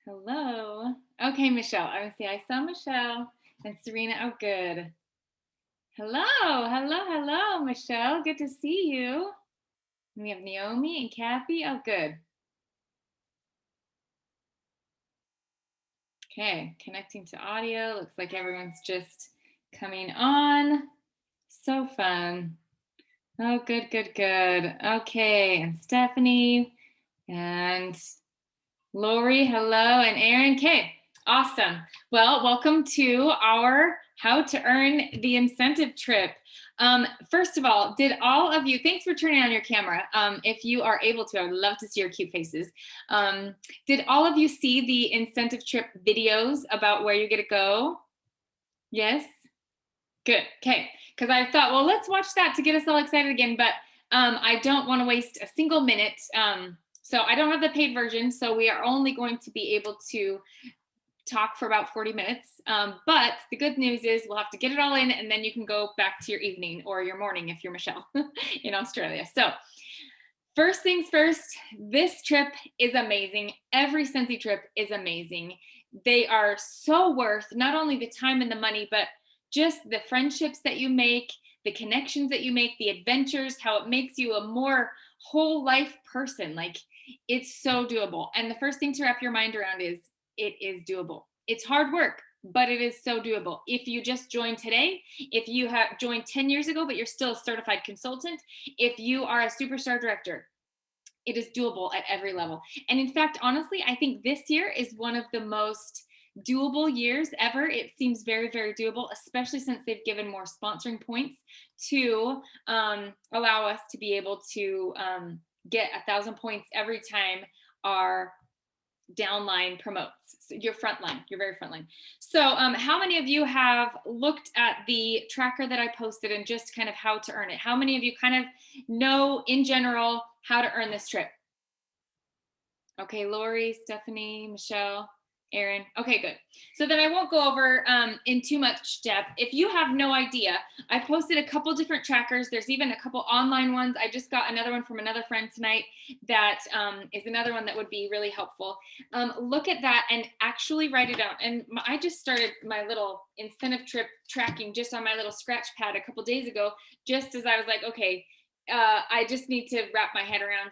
Hello. Okay, Michelle. I see. I saw Michelle and Serena. Oh, good. Hello. Hello. Hello, Michelle. Good to see you. And we have Naomi and Kathy. Oh, good. Okay. Connecting to audio. Looks like everyone's just coming on. So fun. Oh, good, good, good. Okay. And Stephanie and Lori, hello, and Aaron. Okay, awesome. Well, welcome to our How to Earn the Incentive Trip. First of all, did all of you, thanks for turning on your camera. If you are able to, I would love to see your cute faces. Did all of you see the incentive trip videos about where you get to go? Yes? Good. Okay. Because I thought, well, let's watch that to get us all excited again. But I don't want to waste a single minute. So I don't have the paid version. So we are only going to be able to talk for about 40 minutes. But the good news is we'll have to get it all in and then you can go back to your evening or your morning if you're Michelle in Australia. So first things first, this trip is amazing. Every Scentsy trip is amazing. They are so worth not only the time and the money, but just the friendships that you make, the connections that you make, the adventures, how it makes you a more whole life person. Like it's so doable. And the first thing to wrap your mind around is it is doable. It's hard work, but it is so doable. If you just joined today, if you have joined 10 years ago, but you're still a certified consultant, if you are a superstar director, it is doable at every level. And in fact, honestly, I think this year is one of the most doable years ever. It seems very, very doable, especially since they've given more sponsoring points to allow us to be able to get 1,000 points every time our downline promotes. So your frontline, your very frontline. So how many of you have looked at the tracker that I posted and just kind of how to earn it? How many of you kind of know in general how to earn this trip? Okay, Lori, Stephanie, Michelle, Aaron. Okay, good. So then I won't go over in too much depth. If you have no idea, I posted a couple different trackers. There's even a couple online ones. I just got another one from another friend tonight that is another one that would be really helpful. Look at that and actually write it out. And I just started my little incentive trip tracking just on my little scratch pad a couple days ago, just as I was like, okay, I just need to wrap my head around.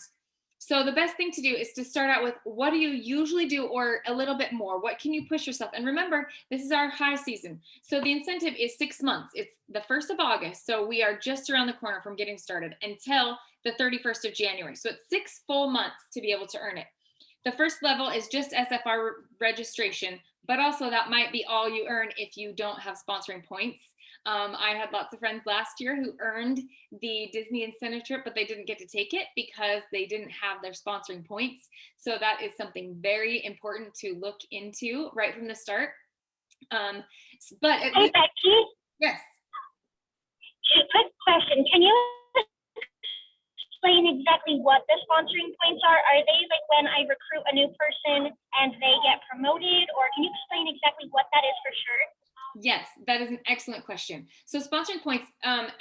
So the best thing to do is to start out with what do you usually do or a little bit more? What can you push yourself? And remember, this is our high season. So the incentive is 6 months. It's the 1st of August. So we are just around the corner from getting started until the 31st of January. So it's 6 full months to be able to earn it. The first level is just SFR registration, but also that might be all you earn if you don't have sponsoring points. I had lots of friends last year who earned the Disney incentive trip, but they didn't get to take it because they didn't have their sponsoring points. So that is something very important to look into right from the start. But Hey, Becky. Yes. Quick question. Can you explain exactly what the sponsoring points are? Are they like when I recruit a new person and they get promoted, or can you explain exactly what that is for sure? Yes, that is an excellent question. So sponsoring points,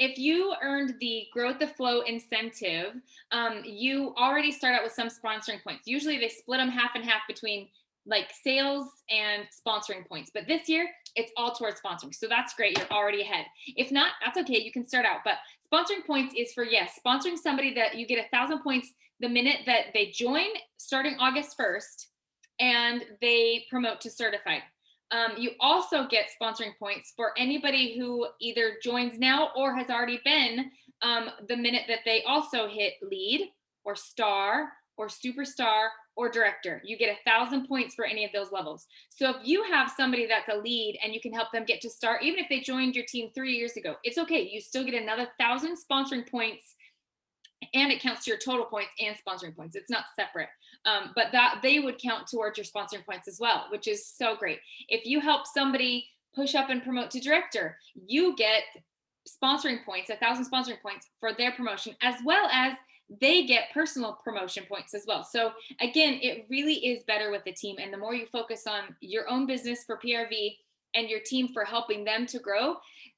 if you earned the Growth the Flow incentive, you already start out with some sponsoring points. Usually they split them half and half between like sales and sponsoring points. But this year, it's all towards sponsoring. So that's great. You're already ahead. If not, that's okay. You can start out. But sponsoring points is for, yes, sponsoring somebody that you get 1,000 points the minute that they join starting August 1st and they promote to certified. You also get sponsoring points for anybody who either joins now or has already been the minute that they also hit lead or star or superstar or director. You get 1,000 points for any of those levels. So if you have somebody that's a lead and you can help them get to star, even if they joined your team 3 years ago, it's okay. You still get another 1,000 sponsoring points, and it counts to your total points and sponsoring points. It's not separate, but that they would count towards your sponsoring points as well, which is so great. If you help somebody push up and promote to director, you get sponsoring points, 1,000 sponsoring points for their promotion, as well as they get personal promotion points as well. So again, it really is better with the team. And the more you focus on your own business for PRV and your team for helping them to grow,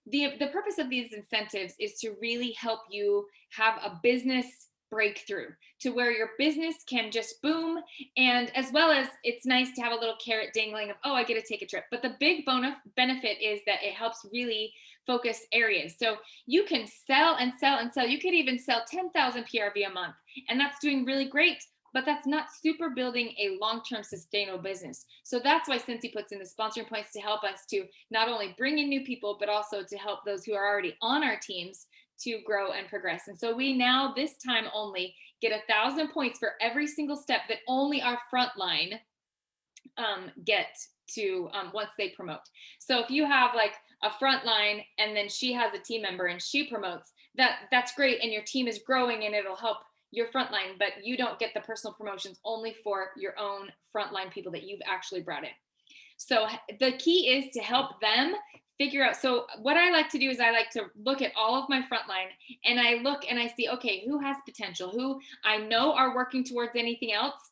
the purpose of these incentives is to really help you have a business breakthrough to where your business can just boom. And as well as it's nice to have a little carrot dangling of, oh, I get to take a trip. But the big benefit is that it helps really focus areas. So you can sell and sell and sell. You could even sell 10,000 PRV a month, and that's doing really great. But that's not super building a long-term sustainable business. So that's why Scentsy puts in the sponsoring points to help us to not only bring in new people, but also to help those who are already on our teams to grow and progress. And so we now, this time only, get 1,000 points for every single step that only our frontline get to once they promote. So if you have like a frontline and then she has a team member and she promotes, that's great, and your team is growing and it'll help your frontline, but you don't get the personal promotions, only for your own frontline people that you've actually brought in. So the key is to help them figure out. So what I like to do is I like to look at all of my frontline, and I look and I see, okay, who has potential, who I know are working towards anything else.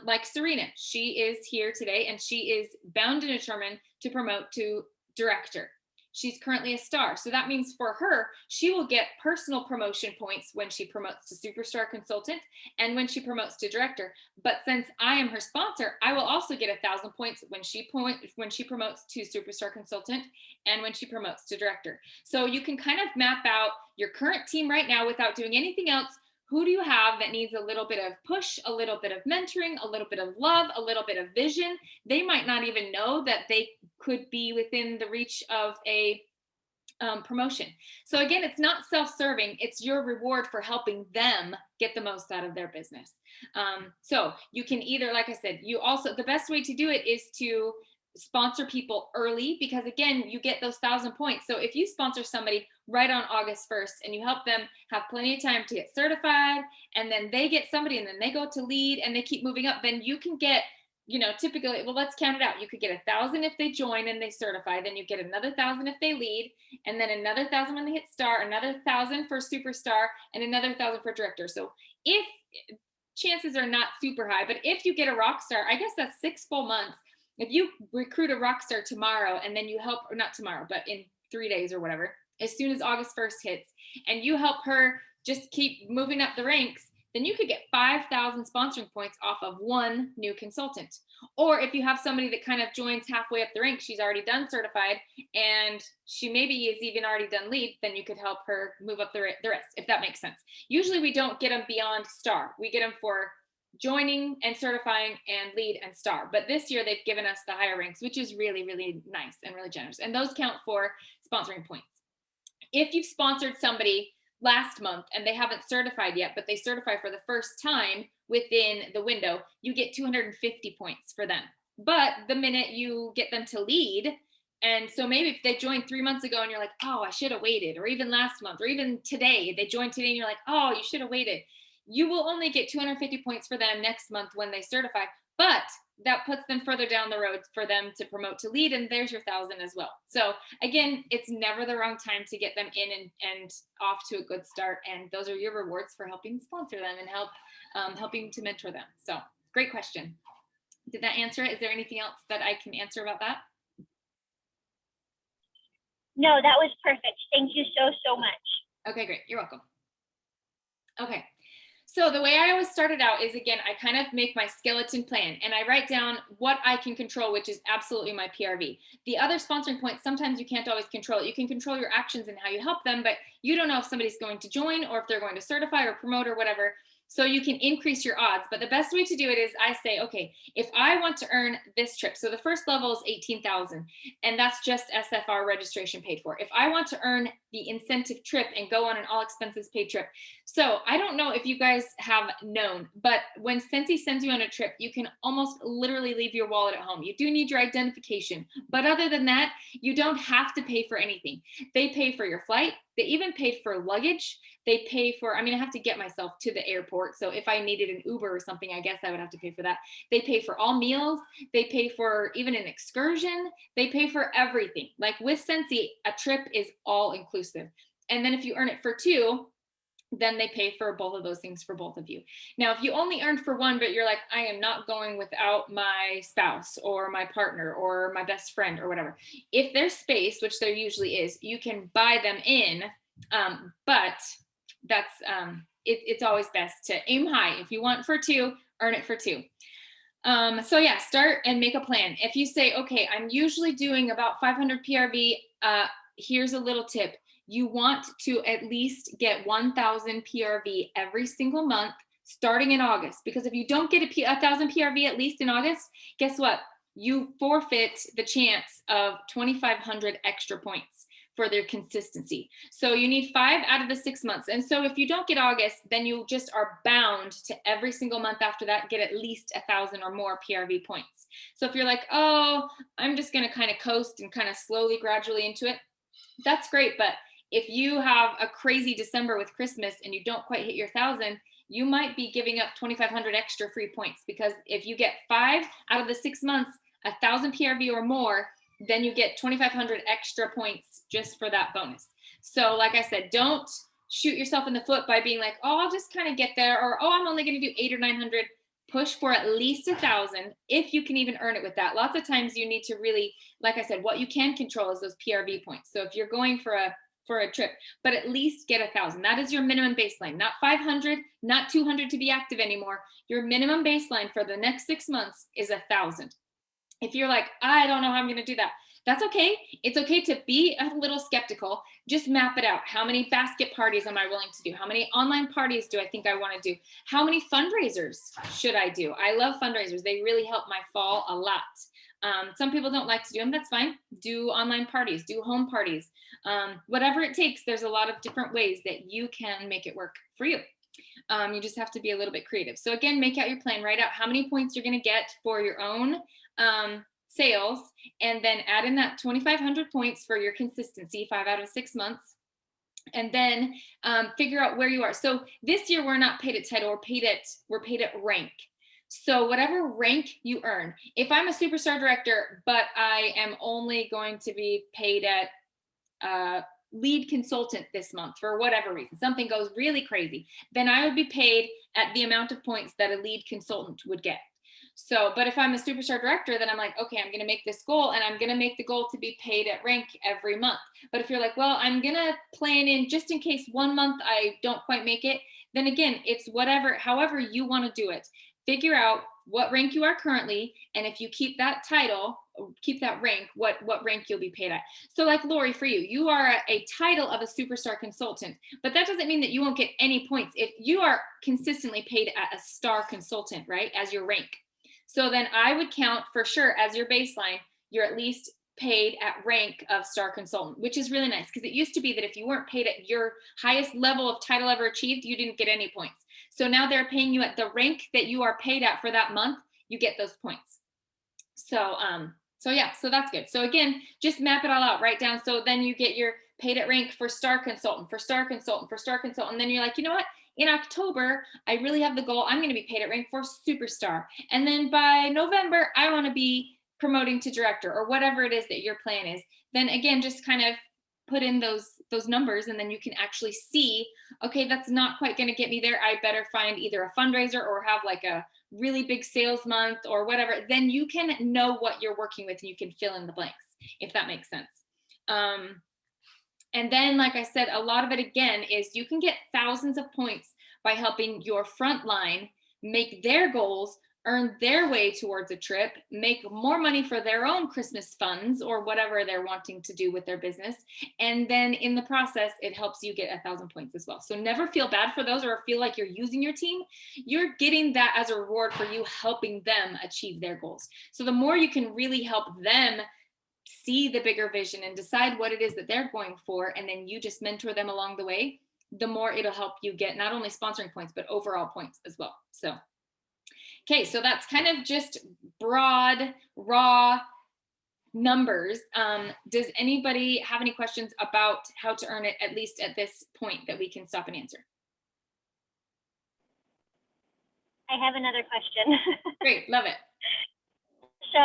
Like Serena, she is here today and she is bound and determined to promote to director. She's currently a star. So that means for her, she will get personal promotion points when she promotes to superstar consultant and when she promotes to director. But since I am her sponsor, I will also get 1,000 points when she promotes to superstar consultant and when she promotes to director. So you can kind of map out your current team right now without doing anything else. Who do you have that needs a little bit of push, a little bit of mentoring, a little bit of love, a little bit of vision? They might not even know that they could be within the reach of a promotion. So again, it's not self-serving. It's your reward for helping them get the most out of their business. So you can either, like I said, you also, the best way to do it is to sponsor people early, because again, you get those 1,000 points. So if you sponsor somebody right on August 1st and you help them have plenty of time to get certified, and then they get somebody and then they go to lead and they keep moving up, then you can get, typically, well, let's count it out. You could get 1,000 if they join and they certify, then you get another 1,000 if they lead, and then another 1,000 when they hit star, another 1,000 for superstar, and another 1,000 for director. So if chances are not super high, but if you get a rock star, I guess that's 6 full months. If you recruit a rock star tomorrow and then you help, or not tomorrow, but in 3 days or whatever, as soon as August 1st hits, and you help her just keep moving up the ranks, then you could get 5,000 sponsoring points off of one new consultant. Or if you have somebody that kind of joins halfway up the ranks, she's already done certified and she maybe is even already done lead, then you could help her move up the rest, if that makes sense. Usually we don't get them beyond star. We get them for joining and certifying and lead and star. But this year they've given us the higher ranks, which is really, really nice and really generous. And those count for sponsoring points. If you've sponsored somebody last month and they haven't certified yet, but they certify for the first time within the window, you get 250 points for them. But the minute you get them to lead, and so maybe if they joined 3 months ago and you're like, oh, I should have waited, or even last month, or even today, they joined today and you're like, oh, you should have waited. You will only get 250 points for them next month when they certify, but that puts them further down the road for them to promote to lead, and there's your 1,000 as well. So again, it's never the wrong time to get them in and off to a good start, and those are your rewards for helping sponsor them and helping to mentor them. So great question. Did that answer it? Is there anything else that I can answer about that? No, that was perfect. Thank you so much. Okay, great. You're welcome. Okay. So the way I always start it out is, again, I kind of make my skeleton plan and I write down what I can control, which is absolutely my PRV. The other sponsoring points, sometimes you can't always control it. You can control your actions and how you help them, but you don't know if somebody's going to join or if they're going to certify or promote or whatever. So you can increase your odds. But the best way to do it is I say, okay, if I want to earn this trip, so the first level is 18,000, and that's just SFR registration paid for. If I want to earn the incentive trip and go on an all expenses paid trip. So I don't know if you guys have known, but when Scentsy sends you on a trip, you can almost literally leave your wallet at home. You do need your identification, but other than that, you don't have to pay for anything. They pay for your flight. They even paid for luggage. They pay for, I mean, I have to get myself to the airport. So if I needed an Uber or something, I guess I would have to pay for that. They pay for all meals. They pay for even an excursion. They pay for everything. Like with Scentsy, a trip is all inclusive. And then if you earn it for 2, then they pay for both of those things for both of you. Now, if you only earned for 1, but you're like, I am not going without my spouse or my partner or my best friend or whatever, if there's space, which there usually is, you can buy them in. But that's it's always best to aim high. If you want for 2, earn it for 2. So yeah, start and make a plan. If you say, okay, I'm usually doing about 500 PRV, here's a little tip. You want to at least get 1,000 PRV every single month, starting in August. Because if you don't get 1,000 PRV at least in August, guess what? You forfeit the chance of 2,500 extra points for their consistency. So you need 5 out of the 6 months. And so if you don't get August, then you just are bound to every single month after that get at least 1,000 or more PRV points. So if you're like, oh, I'm just going to kind of coast and kind of slowly, gradually into it, that's great. But if you have a crazy December with Christmas and you don't quite hit your 1,000, you might be giving up 2,500 extra free points, because if you get 5 out of the 6 months, 1,000 PRV or more, then you get 2,500 extra points just for that bonus. So like I said, don't shoot yourself in the foot by being like, oh, I'll just kind of get there, or oh, I'm only going to do 800 or 900. Push for at least 1,000 if you can even earn it with that. Lots of times you need to really, like I said, what you can control is those PRV points. So if you're going for a trip, but at least get 1,000. That is your minimum baseline, not 500, not 200 to be active anymore. Your minimum baseline for the next 6 months is 1,000. If you're like, I don't know how I'm going to do that, that's okay. It's okay to be a little skeptical. Just map it out. How many basket parties am I willing to do? How many online parties do I think I want to do? How many fundraisers should I do? I love fundraisers. They really help my fall a lot. Some people don't like to do them. That's fine. Do online parties, do home parties, whatever it takes. There's a lot of different ways that you can make it work for you. You just have to be a little bit creative. So again, make out your plan, write out how many points you're going to get for your own sales, and then add in that 2,500 points for your consistency, 5 out of 6 months. And then figure out where you are. So this year we're not paid at title, we're paid at rank. So whatever rank you earn, if I'm a superstar director, but I am only going to be paid at lead consultant this month for whatever reason, something goes really crazy, then I would be paid at the amount of points that a lead consultant would get. So, but if I'm a superstar director, then I'm like, okay, I'm going to make this goal, and I'm going to make the goal to be paid at rank every month. But if you're like, well, I'm going to plan in just in case one month I don't quite make it, then again, it's however you want to do it. Figure out what rank you are currently, and if you keep that title, keep that rank, what rank you'll be paid at. So like Lori, for you, you are a title of a superstar consultant, but that doesn't mean that you won't get any points if you are consistently paid at a star consultant, right, as your rank. So then I would count for sure as your baseline, you're at least paid at rank of star consultant, which is really nice, because it used to be that if you weren't paid at your highest level of title ever achieved, you didn't get any points. So now they're paying you at the rank that you are paid at for that month, you get those points. So yeah, so that's good. So again, just map it all out, write down. So then you get your paid at rank for star consultant, for star consultant, for star consultant. And then you're like, you know what? In October, I really have the goal. I'm going to be paid at rank for superstar. And then by November, I want to be promoting to director, or whatever it is that your plan is. Then again, just kind of put in those numbers, and then you can actually see, okay, that's not quite going to get me there. I better find either a fundraiser or have like a really big sales month or whatever. Then you can know what you're working with, and you can fill in the blanks, if that makes sense. And then, like I said, a lot of it again is you can get thousands of points by helping your front line make their goals, earn their way towards a trip, make more money for their own Christmas funds or whatever they're wanting to do with their business. And then in the process, it helps you get 1,000 points as well. So never feel bad for those or feel like you're using your team. You're getting that as a reward for you helping them achieve their goals. So the more you can really help them see the bigger vision and decide what it is that they're going for, and then you just mentor them along the way, the more it'll help you get not only sponsoring points, but overall points as well. So, okay, so that's kind of just broad, raw numbers. Does anybody have any questions about how to earn it, at least at this point, that we can stop and answer? I have another question. Great, love it. So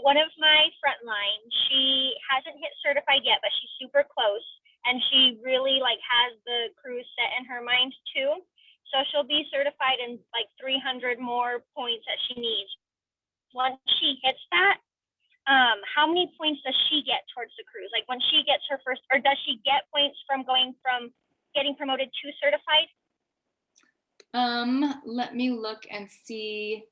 one of my frontline, she hasn't hit certified yet, but she's super close, and she really has the cruise set in her mind too. So she'll be certified in 300 more points that she needs. Once she hits that, how many points does she get towards the cruise? Like when she gets her first, or does she get points from getting promoted to certified? Let me look and see.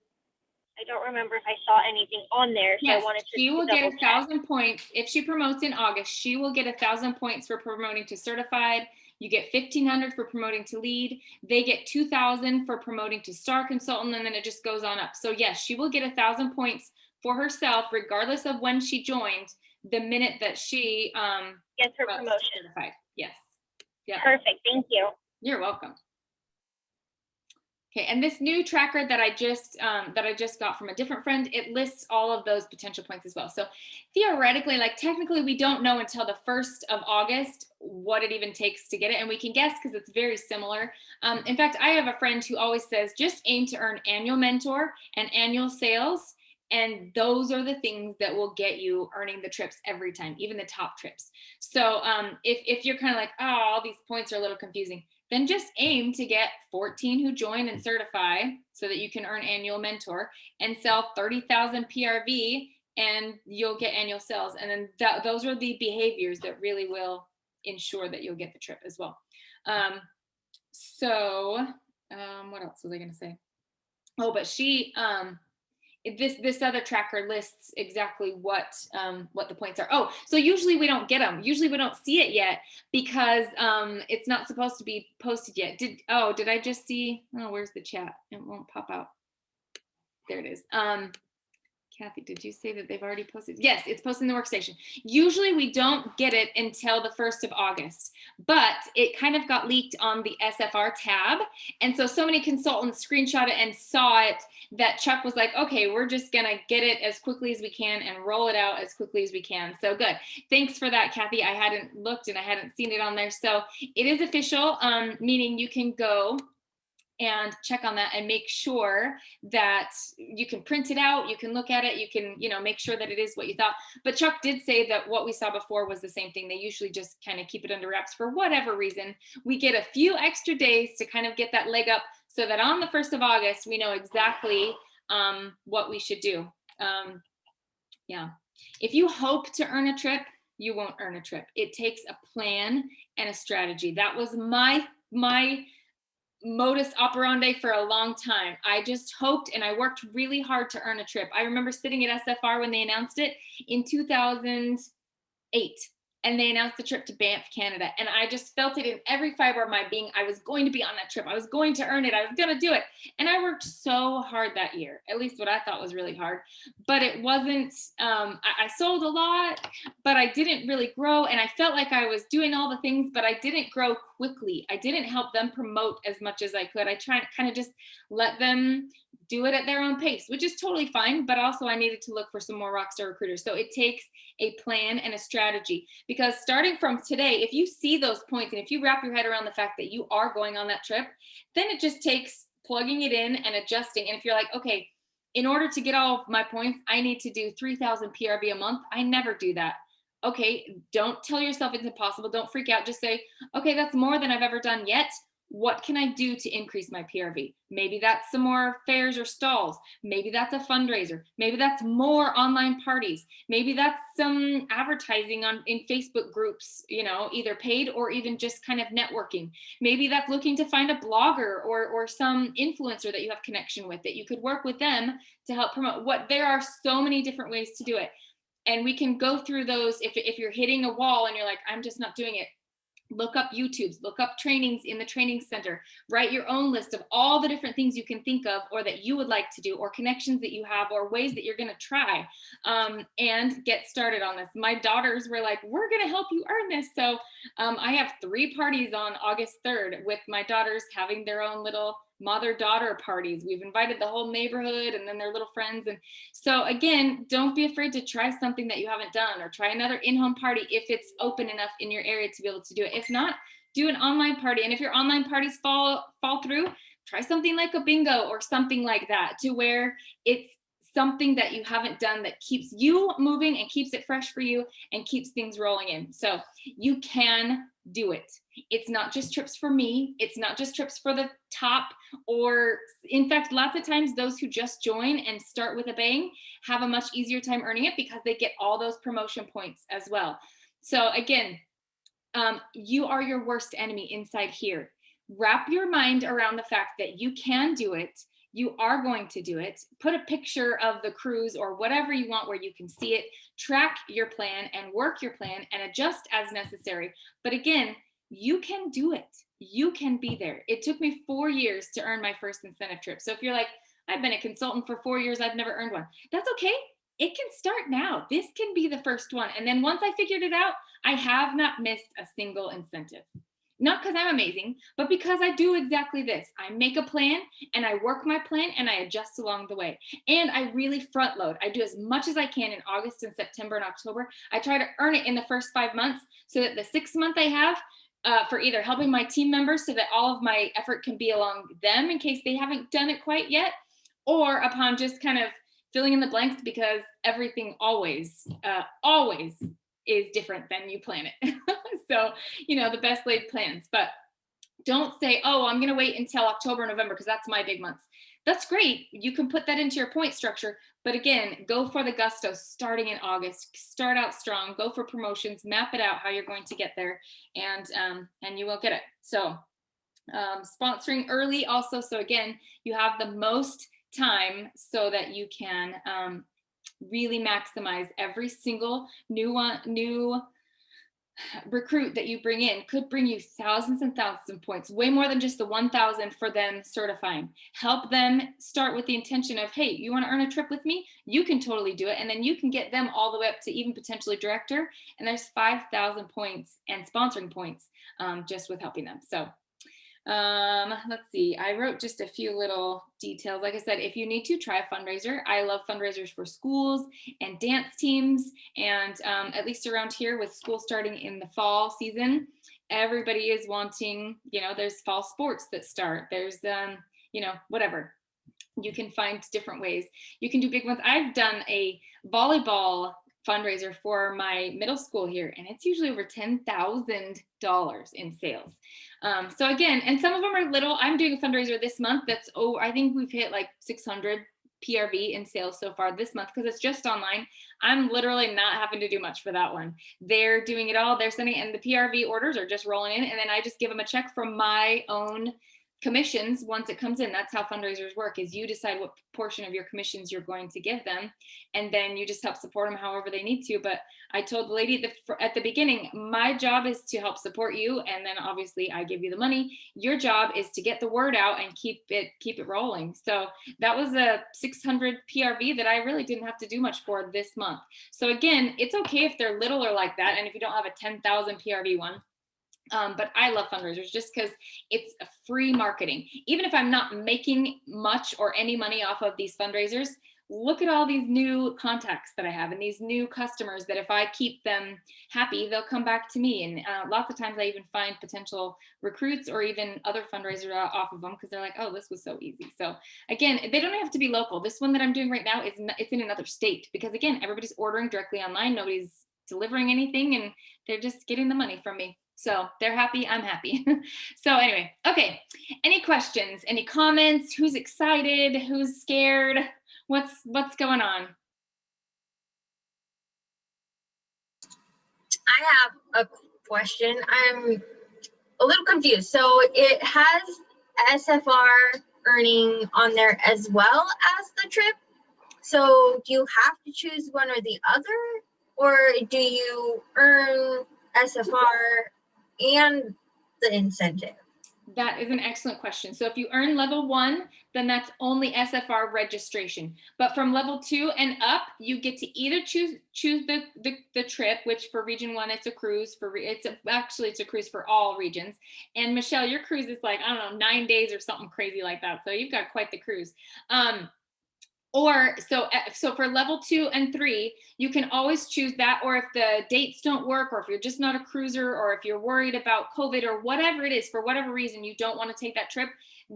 I don't remember if I saw anything on there, so I Yes, wanted she will to get double check. 1,000 points. If she promotes in August, she will get 1,000 points for promoting to certified. You get 1,500 for promoting to lead. They get 2,000 for promoting to star consultant, and then it just goes on up. So yes, she will get 1,000 points for herself, regardless of when she joined, the minute that she Gets her promotes to promotion. certified. Yes. Yeah. Perfect. Thank you. You're welcome. Okay, and this new tracker that I just got from a different friend, it lists all of those potential points as well. So theoretically, like technically, we don't know until the 1st of August what it even takes to get it, and we can guess because it's very similar. In fact, I have a friend who always says, just aim to earn annual mentor and annual sales. And those are the things that will get you earning the trips every time, even the top trips. So if you're kind of like, oh, all these points are a little confusing, then just aim to get 14 who join and certify so that you can earn annual mentor and sell 30,000 PRV and you'll get annual sales. And then those are the behaviors that really will ensure that you'll get the trip as well. What else was I going to say? Oh, but this other tracker lists exactly what the points are. Oh, so usually we don't get them. Usually we don't see it yet because it's not supposed to be posted yet. Did I just see? Oh, where's the chat? It won't pop out. There it is. Kathy, did you say that they've already posted? Yes, it's posted in the workstation. Usually we don't get it until the 1st of August, but it kind of got leaked on the SFR tab. And so many consultants screenshot it and saw it that Chuck was like, okay, we're just going to get it as quickly as we can and roll it out as quickly as we can. So good. Thanks for that, Kathy. I hadn't looked and I hadn't seen it on there. So it is official, meaning you can go and check on that and make sure that you can print it out, you can look at it, you can, make sure that it is what you thought. But Chuck did say that what we saw before was the same thing. They usually just kind of keep it under wraps for whatever reason. We get a few extra days to kind of get that leg up so that on the 1st of August, we know exactly what we should do. Yeah. If you hope to earn a trip, you won't earn a trip. It takes a plan and a strategy. That was my modus operandi for a long time. I just hoped and I worked really hard to earn a trip. I remember sitting at SFR when they announced it in 2008. And they announced the trip to Banff, Canada. And I just felt it in every fiber of my being. I was going to be on that trip. I was going to earn it. I was going to do it. And I worked so hard that year, at least what I thought was really hard. But it wasn't, I sold a lot, but I didn't really grow. And I felt like I was doing all the things, but I didn't grow quickly. I didn't help them promote as much as I could. I tried to kind of just let them do it at their own pace, which is totally fine. But also I needed to look for some more rockstar recruiters. So it takes a plan and a strategy, because starting from today, if you see those points and if you wrap your head around the fact that you are going on that trip, then it just takes plugging it in and adjusting. And if you're like, okay, in order to get all of my points, I need to do 3,000 PRV a month. I never do that. Okay, don't tell yourself it's impossible. Don't freak out. Just say, okay, that's more than I've ever done yet. What can I do to increase my PRV? Maybe that's some more fairs or stalls. Maybe that's a fundraiser. Maybe that's more online parties. Maybe that's some advertising in Facebook groups, either paid or even just kind of networking. Maybe that's looking to find a blogger or some influencer that you have connection with, that you could work with them to help promote. There are so many different ways to do it. And we can go through those. If you're hitting a wall and you're like, I'm just not doing it, look up YouTubes, look up trainings in the training center, write your own list of all the different things you can think of or that you would like to do, or connections that you have, or ways that you're going to try, and get started on this. My daughters were like, we're going to help you earn this. So I have 3 parties on August 3rd with my daughters having their own little mother-daughter parties. We've invited the whole neighborhood and then their little friends. And so again, don't be afraid to try something that you haven't done, or try another in-home party if it's open enough in your area to be able to do it. If not, do an online party. And if your online parties fall through, try something like a bingo or something like that, to where it's something that you haven't done that keeps you moving and keeps it fresh for you and keeps things rolling in. So you can do it. It's not just trips for me. It's not just trips for the top, or in fact, lots of times those who just join and start with a bang have a much easier time earning it because they get all those promotion points as well. So again, you are your worst enemy inside here. wrap your mind around the fact that you can do it. You are going to do it. Put a picture of the cruise or whatever you want where you can see it. Track your plan and work your plan and adjust as necessary. But again, you can do it. You can be there. It took me 4 years to earn my first incentive trip. So if you're like, I've been a consultant for 4 years, I've never earned one, that's okay. It can start now. This can be the first one. And then once I figured it out, I have not missed a single incentive. Not because I'm amazing, but because I do exactly this. I make a plan and I work my plan and I adjust along the way. And I really front load. I do as much as I can in August and September and October. I try to earn it in the first 5 months so that the 6th month I have for either helping my team members so that all of my effort can be along them in case they haven't done it quite yet, or upon just kind of filling in the blanks because everything always is different than you plan it. So, the best laid plans, but don't say, oh, I'm going to wait until October, November, because that's my big months. That's great. You can put that into your point structure. But again, go for the gusto starting in August. Start out strong. Go for promotions. Map it out how you're going to get there, and you will get it. So sponsoring early also. So again, you have the most time so that you can really maximize every single new recruit that you bring in could bring you thousands and thousands of points, way more than just the 1,000 for them certifying. Help them start with the intention of, hey, you want to earn a trip with me? You can totally do it. And then you can get them all the way up to even potentially director. And there's 5,000 points and sponsoring points just with helping them. So let's see. I wrote just a few little details. Like I said, if you need to try a fundraiser, I love fundraisers for schools and dance teams. And at least around here with school starting in the fall season, everybody is wanting, there's fall sports that start. There's, whatever. You can find different ways. You can do big ones. I've done a volleyball fundraiser for my middle school here, and it's usually over $10,000 in sales. So again, and some of them are little. I'm doing a fundraiser this month that's, I think we've hit like 600 PRV in sales so far this month because it's just online. I'm literally not having to do much for that one. They're doing it all. They're sending, and the PRV orders are just rolling in, and then I just give them a check from my own commissions once it comes in. That's how fundraisers work, is you decide what portion of your commissions you're going to give them, and then you just help support them however they need to. But I told the lady at the beginning, my job is to help support you, and then obviously I give you the money. Your job is to get the word out and keep it rolling. So that was a 600 PRV that I really didn't have to do much for this month. So again, it's okay if they're little or like that, and if you don't have a 10,000 PRV one. But I love fundraisers just because it's a free marketing. Even if I'm not making much or any money off of these fundraisers, look at all these new contacts that I have and these new customers that if I keep them happy, they'll come back to me. And lots of times I even find potential recruits or even other fundraisers off of them because they're like, oh, this was so easy. So again, they don't have to be local. This one that I'm doing right now it's in another state because again, everybody's ordering directly online. Nobody's delivering anything and they're just getting the money from me. So they're happy, I'm happy. So anyway, okay. Any questions, any comments? Who's excited? Who's scared? What's going on? I have a question. I'm a little confused. So it has SFR earning on there as well as the trip. So do you have to choose one or the other? Or do you earn SFR and the incentive? That is an excellent question. So if you earn level 1, then that's only SFR registration. But from level 2 and up, you get to either choose the trip, which for region 1, it's a cruise. It's a cruise for all regions. And Michelle, your cruise is like, I don't know, 9 days or something crazy like that. So you've got quite the cruise. Or so for level 2 and 3, you can always choose that, or if the dates don't work, or if you're just not a cruiser, or if you're worried about COVID or whatever it is, for whatever reason you don't want to take that trip,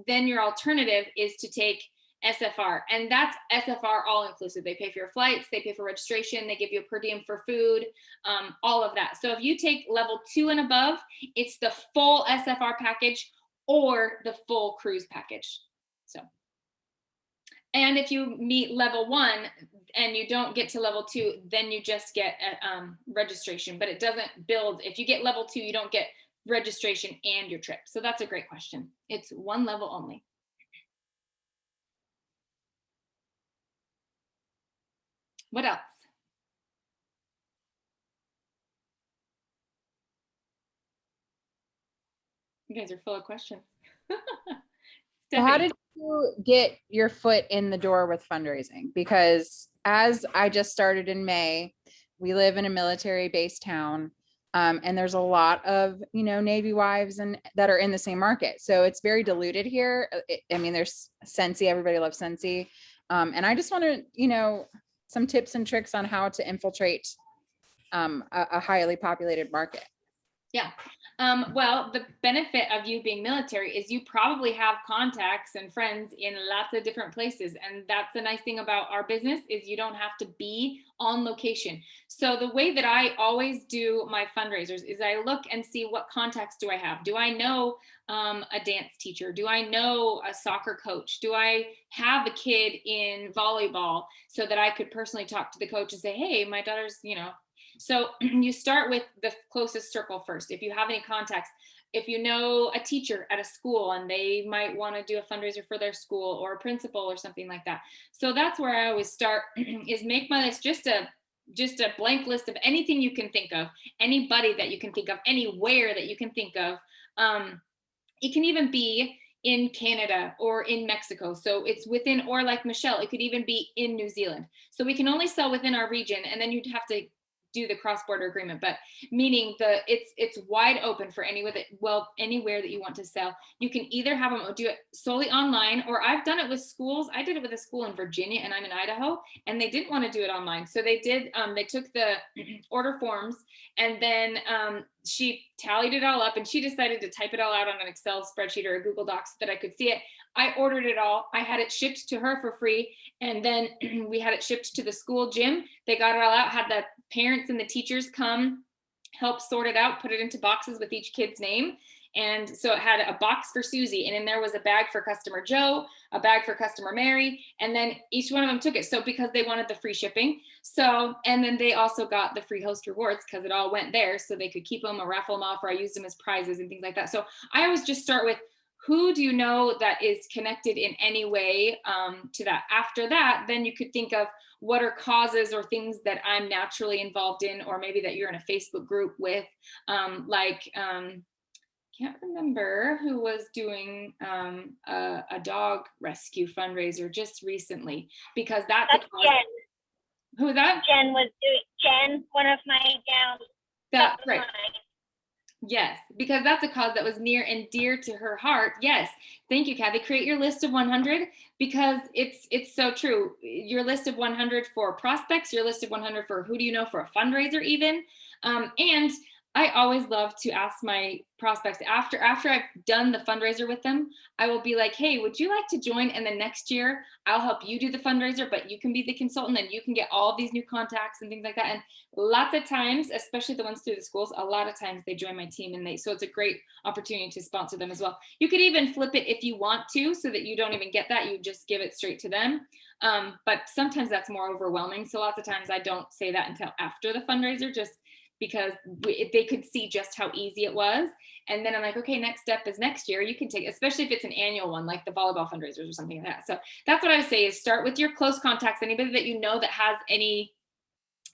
then your alternative is to take SFR. And that's SFR all inclusive. They pay for your flights, they pay for registration, they give you a per diem for food, all of that. So if you take level 2 and above, it's the full SFR package or the full cruise package. So. And if you meet level 1 and you don't get to level 2, then you just get registration, but it doesn't build. If you get level 2, you don't get registration and your trip. So that's a great question. It's one level only. What else? You guys are full of questions. So how did you get your foot in the door with fundraising? Because as I just started in May, we live in a military-based town, and there's a lot of, Navy wives and that are in the same market. So it's very diluted here. I mean, there's Scentsy, everybody loves Scentsy. And I just want to, some tips and tricks on how to infiltrate a highly populated market. Yeah. Well, the benefit of you being military is you probably have contacts and friends in lots of different places. And that's the nice thing about our business is you don't have to be on location. So the way that I always do my fundraisers is I look and see what contacts do I have? Do I know a dance teacher? Do I know a soccer coach? Do I have a kid in volleyball so that I could personally talk to the coach and say, hey, my daughter's, So you start with the closest circle first. If you have any contacts, if you know a teacher at a school and they might want to do a fundraiser for their school, or a principal or something like that. So that's where I always start is make my list, just a blank list of anything you can think of, anybody that you can think of, anywhere that you can think of. It can even be in Canada or in Mexico. So it's within, or like Michelle, it could even be in New Zealand. So we can only sell within our region, and then you'd have to do the cross-border agreement, but meaning it's wide open for anywhere that you want to sell. You can either have them do it solely online, or I've done it with schools. I did it with a school in Virginia, and I'm in Idaho, and they didn't want to do it online. So they did, they took the order forms, and then she tallied it all up, and she decided to type it all out on an Excel spreadsheet or a Google Docs so that I could see it. I ordered it all. I had it shipped to her for free. And then we had it shipped to the school gym. They got it all out, had the parents and the teachers come help sort it out, put it into boxes with each kid's name. And so it had a box for Susie, and in there was a bag for customer Joe, a bag for customer Mary, and then each one of them took it. So because they wanted the free shipping. So, and then they also got the free host rewards because it all went there, so they could keep them or raffle them off, or I used them as prizes and things like that. So I always just start with, who do you know that is connected in any way to that? After that, then you could think of what are causes or things that I'm naturally involved in, or maybe that you're in a Facebook group with, can't remember who was doing a dog rescue fundraiser just recently, because that's Jen. Who was that? Jen, one of my gals. That's right. Yes, because that's a cause that was near and dear to her heart. Yes. Thank you, Kathy. Create your list of 100, because it's so true. Your list of 100 for prospects, your list of 100 for who do you know for a fundraiser even. And I always love to ask my prospects after I've done the fundraiser with them, I will be like, hey, would you like to join? And then next year I'll help you do the fundraiser, but you can be the consultant and you can get all of these new contacts and things like that. And lots of times, especially the ones through the schools, a lot of times they join my team, and so it's a great opportunity to sponsor them as well. You could even flip it if you want to, so that you don't even get that, you just give it straight to them. But sometimes that's more overwhelming. So lots of times I don't say that until after the fundraiser, just because they could see just how easy it was. And then I'm like, okay, next step is next year. You can take, especially if it's an annual one, like the volleyball fundraisers or something like that. So that's what I would say, is start with your close contacts, anybody that you know that has any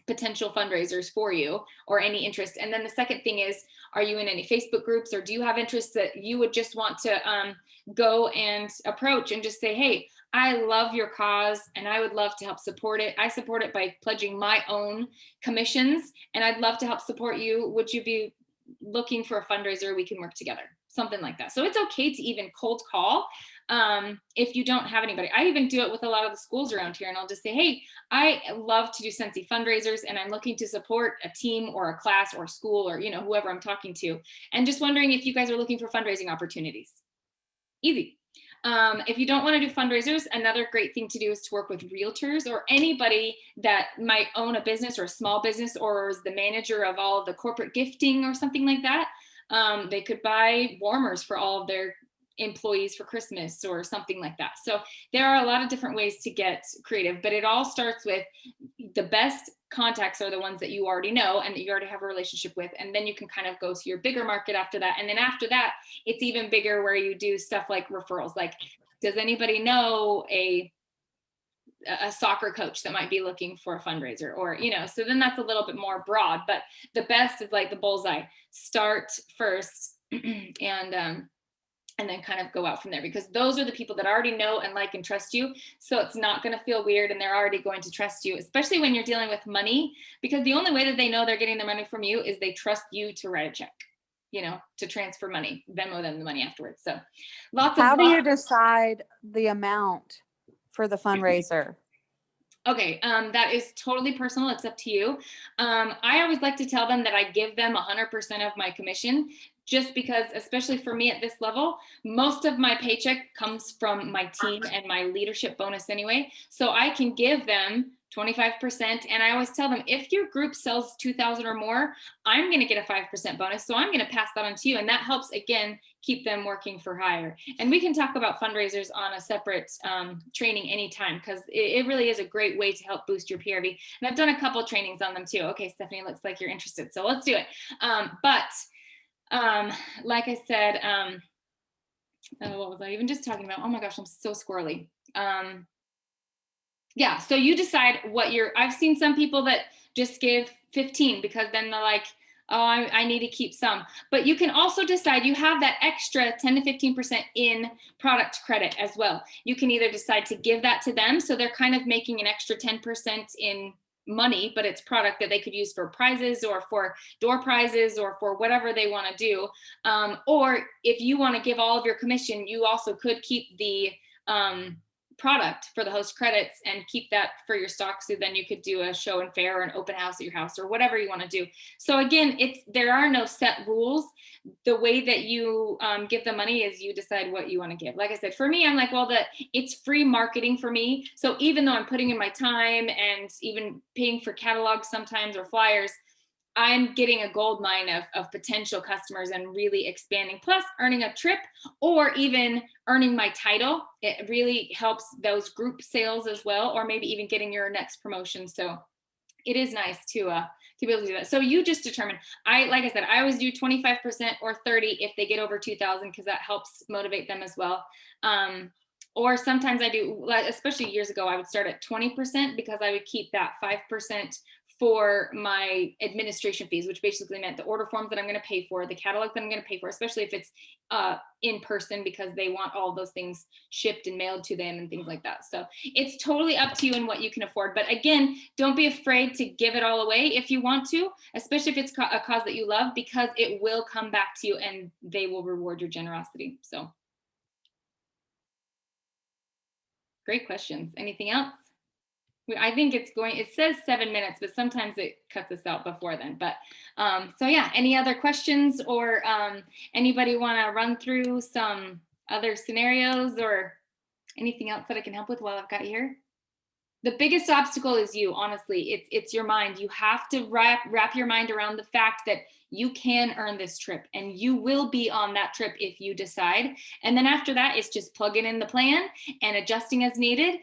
potential fundraisers for you or any interest. And then the second thing is, are you in any Facebook groups, or do you have interests that you would just want to go and approach and just say, hey, I love your cause and I would love to help support it. I support it by pledging my own commissions, and I'd love to help support you. Would you be looking for a fundraiser? We can work together. Something like that. So it's okay to even cold call if you don't have anybody. I even do it with a lot of the schools around here, and I'll just say, hey, I love to do Scentsy fundraisers, and I'm looking to support a team or a class or a school, or whoever I'm talking to, and just wondering if you guys are looking for fundraising opportunities. Easy. If you don't want to do fundraisers, another great thing to do is to work with realtors or anybody that might own a business or a small business, or is the manager of all of the corporate gifting or something like that. They could buy warmers for all of their employees for Christmas or something like that. So there are a lot of different ways to get creative, but it all starts with the best contacts are the ones that you already know and that you already have a relationship with. And then you can kind of go to your bigger market after that. And then after that, it's even bigger where you do stuff like referrals. Like, does anybody know a soccer coach that might be looking for a fundraiser, or, you know, so then that's a little bit more broad, but the best is like the bullseye. Start first and then kind of go out from there, because those are the people that already know and like and trust you. So it's not going to feel weird, and they're already going to trust you, especially when you're dealing with money, because the only way that they know they're getting their money from you is they trust you to write a check, you know, to transfer money, Venmo them the money afterwards. So How do you decide the amount for the fundraiser? Okay, that is totally personal. It's up to you. I always like to tell them that I give them 100% of my commission, just because, especially for me at this level, most of my paycheck comes from my team and my leadership bonus anyway. So I can give them 25%. And I always tell them, if your group sells 2,000 or more, I'm going to get a 5% bonus. So I'm going to pass that on to you. And that helps, again, keep them working for hire. And we can talk about fundraisers on a separate training anytime, because it really is a great way to help boost your PRV. And I've done a couple trainings on them too. Okay, Stephanie, looks like you're interested. So let's do it. Like I said, what was I even just talking about? Oh my gosh, I'm so squirrely. Yeah, so you decide what I've seen some people that just give 15 because then they're like, oh, I need to keep some. But you can also decide, you have that extra 10 to 15% in product credit as well. You can either decide to give that to them, so they're kind of making an extra 10% in money, but it's product that they could use for prizes or for door prizes or for whatever they want to do. Or if you want to give all of your commission, you also could keep the product for the host credits and keep that for your stock. So then you could do a show and fair or an open house at your house or whatever you want to do. So again, there are no set rules. The way that you give the money is you decide what you want to give. Like I said, for me, I'm like, well, it's free marketing for me. So even though I'm putting in my time and even paying for catalogs sometimes or flyers, I'm getting a gold mine of potential customers and really expanding, plus earning a trip or even earning my title. It really helps those group sales as well, or maybe even getting your next promotion. So it is nice to be able to do that. So you just determine. Like I said, I always do 25% or 30 if they get over 2,000, because that helps motivate them as well. Or sometimes I do, especially years ago, I would start at 20% because I would keep that 5% for my administration fees, which basically meant the order forms that I'm going to pay for, the catalog that I'm going to pay for, especially if it's in person, because they want all those things shipped and mailed to them and things like that. So it's totally up to you and what you can afford. But again, don't be afraid to give it all away if you want to, especially if it's a cause that you love, because it will come back to you and they will reward your generosity. So great questions. Anything else? I think it says 7 minutes, but sometimes it cuts us out before then. But so yeah, any other questions, or anybody want to run through some other scenarios or anything else that I can help with while I've got you here? The biggest obstacle is you, honestly. It's your mind. You have to wrap your mind around the fact that you can earn this trip and you will be on that trip if you decide. And then after that, it's just plugging in the plan and adjusting as needed.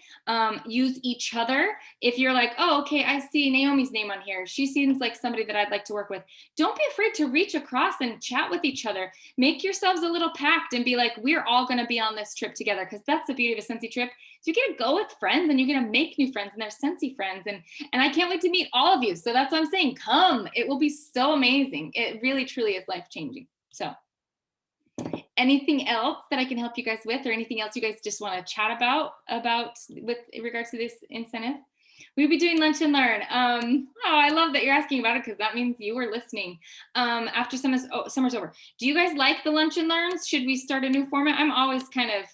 Use each other. If you're like, oh, okay, I see Naomi's name on here. She seems like somebody that I'd like to work with. Don't be afraid to reach across and chat with each other. Make yourselves a little pact and be like, we're all going to be on this trip together, because that's the beauty of a Scentsy trip. So you get to go with friends and you're going to make new friends, and they're Scentsy friends. And I can't wait to meet all of you. So that's what I'm saying. Come. It will be so amazing. It really, truly is life-changing. So anything else that I can help you guys with, or anything else you guys just want to chat about with regards to this incentive? We'll be doing lunch and learn. I love that you're asking about it, because that means you were listening. After summer's over. Do you guys like the lunch and learns? Should we start a new format? I'm always kind of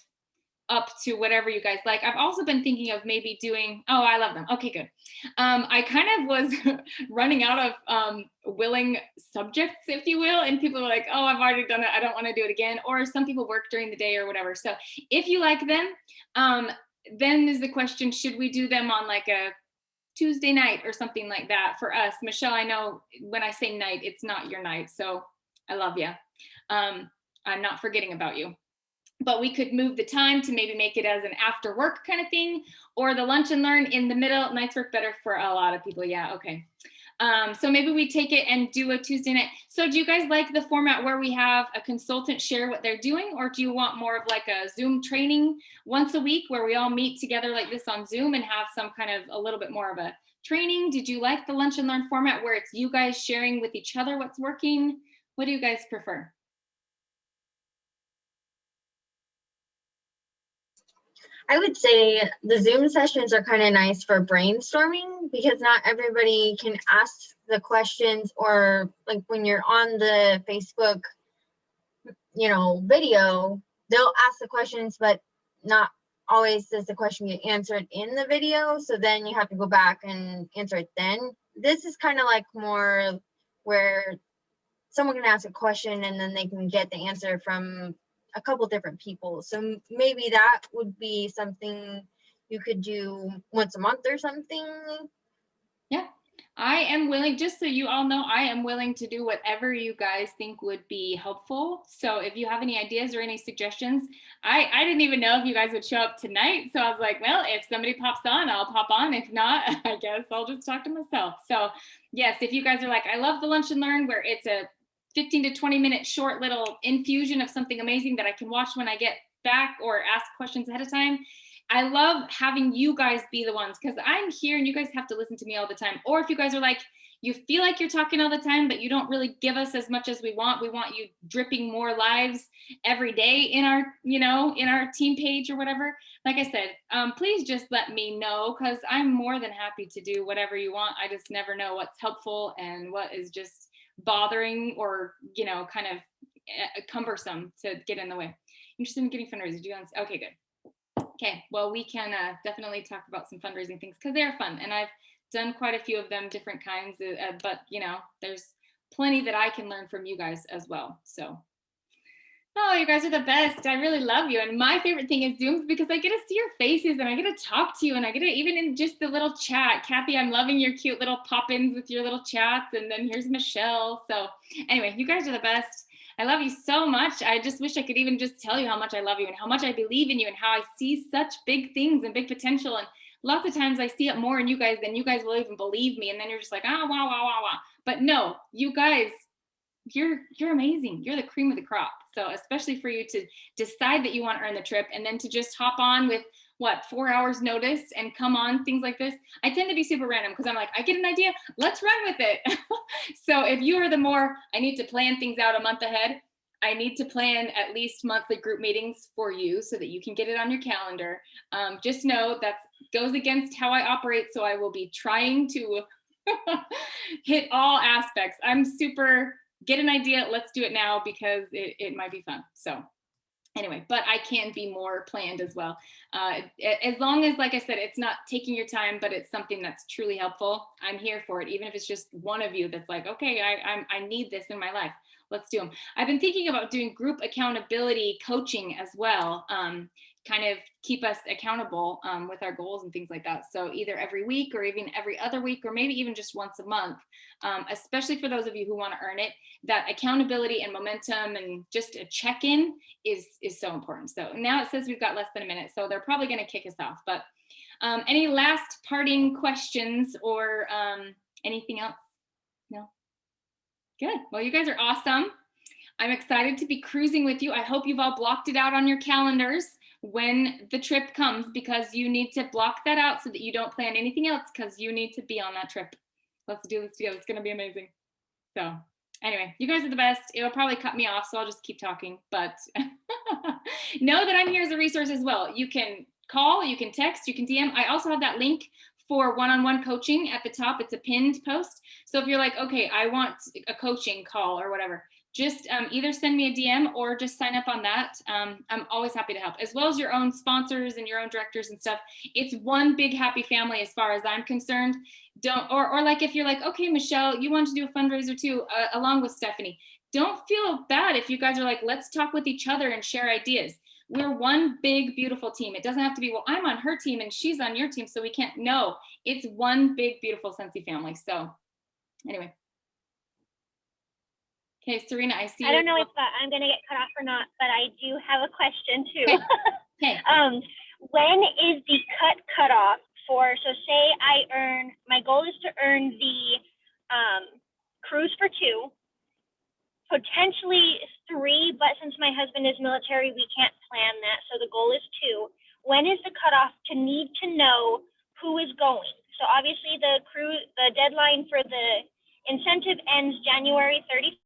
up to whatever you guys like. I've also been thinking of maybe doing, I love them. Okay, good. I kind of was running out of willing subjects, if you will. And people were like, oh, I've already done it. I don't want to do it again. Or some people work during the day or whatever. So if you like them, then is the question, should we do them on like a Tuesday night or something like that for us? Michelle, I know when I say night, it's not your night. So I love you. I'm not forgetting about you. but we could move the time to maybe make it as an after work kind of thing, or the lunch and learn in the middle. Nights work better for a lot of people. Yeah, okay. So maybe we take it and do a Tuesday night. So do you guys like the format where we have a consultant share what they're doing, or do you want more of like a Zoom training once a week where we all meet together like this on Zoom and have some kind of a little bit more of a training? Did you like the lunch and learn format where it's you guys sharing with each other what's working? What do you guys prefer? I would say the Zoom sessions are kind of nice for brainstorming because not everybody can ask the questions, or like when you're on the Facebook, video, they'll ask the questions, but not always does the question get answered in the video. So then you have to go back and answer it then. This is kind of like more where someone can ask a question and then they can get the answer from a couple different people. So maybe that would be something you could do once a month or something. Yeah, I am willing, just so you all know, I am willing to do whatever you guys think would be helpful. So if you have any ideas or any suggestions, I didn't even know if you guys would show up tonight. So I was like, well, if somebody pops on, I'll pop on. If not, I guess I'll just talk to myself. So yes, if you guys are like, I love the lunch and learn where it's a 15 to 20 minute short little infusion of something amazing that I can watch when I get back or ask questions ahead of time. I love having you guys be the ones, because I'm here and you guys have to listen to me all the time. Or if you guys are like, you feel like you're talking all the time, but you don't really give us as much as we want you dripping more lives every day in our, in our team page or whatever. Like I said, please just let me know, because I'm more than happy to do whatever you want. I just never know what's helpful and what is just bothering or, kind of cumbersome to get in the way. Interested in getting fundraisers? Do you want to? Okay, good. Okay, well, we can definitely talk about some fundraising things because they're fun. And I've done quite a few of them, different kinds, but there's plenty that I can learn from you guys as well. So, oh, you guys are the best. I really love you. And my favorite thing is Zooms because I get to see your faces and I get to talk to you, and I get to, even in just the little chat, Kathy, I'm loving your cute little pop-ins with your little chats. And then here's Michelle. So anyway, you guys are the best. I love you so much. I just wish I could even just tell you how much I love you and how much I believe in you and how I see such big things and big potential. And lots of times I see it more in you guys than you guys will even believe me. And then you're just like, wow, wow, wow, wow. But no, you guys, you're amazing. You're the cream of the crop. So especially for you to decide that you want to earn the trip and then to just hop on with 4 hours notice and come on things like this. I tend to be super random because I'm like, I get an idea, let's run with it. So if you are the more, I need to plan things out a month ahead, I need to plan at least monthly group meetings for you so that you can get it on your calendar. Just know that goes against how I operate. So I will be trying to hit all aspects. I'm super, get an idea, let's do it now because it might be fun. So anyway, but I can be more planned as well. As long as, like I said, it's not taking your time, but it's something that's truly helpful, I'm here for it. Even if it's just one of you that's like, okay, I need this in my life. Let's do them. I've been thinking about doing group accountability coaching as well. Kind of keep us accountable with our goals and things like that. So either every week or even every other week, or maybe even just once a month, especially for those of you who want to earn it, that accountability and momentum and just a check-in is so important. So now it says we've got less than a minute, so they're probably going to kick us off. But any last parting questions or anything else? No? Good. Well, you guys are awesome. I'm excited to be cruising with you. I hope you've all blocked it out on your calendars when the trip comes, because you need to block that out so that you don't plan anything else, because you need to be on that trip. Let's do this together. It's going to be amazing. So anyway, you guys are the best. It'll probably cut me off, so I'll just keep talking. But know that I'm here as a resource as well. You can call, you can text, you can DM. I also have that link for one-on-one coaching at the top. It's a pinned post. So if you're like, okay, I want a coaching call or whatever, just either send me a DM or just sign up on that. I'm always happy to help, as well as your own sponsors and your own directors and stuff. It's one big happy family as far as I'm concerned. Don't, or like if you're like, okay, Michelle, you want to do a fundraiser too, along with Stephanie. Don't feel bad if you guys are like, let's talk with each other and share ideas. We're one big, beautiful team. It doesn't have to be, well, I'm on her team and she's on your team, so we can't. No, it's one big, beautiful Scentsy family. So anyway. Okay, Serena, I see. I don't know if I'm going to get cut off or not, but I do have a question too. Okay. When is the cutoff for, so say my goal is to earn the cruise for 2, potentially 3, but since my husband is military, we can't plan that. So the goal is 2. When is the cutoff to need to know who is going? So obviously the deadline for the incentive ends January 31st.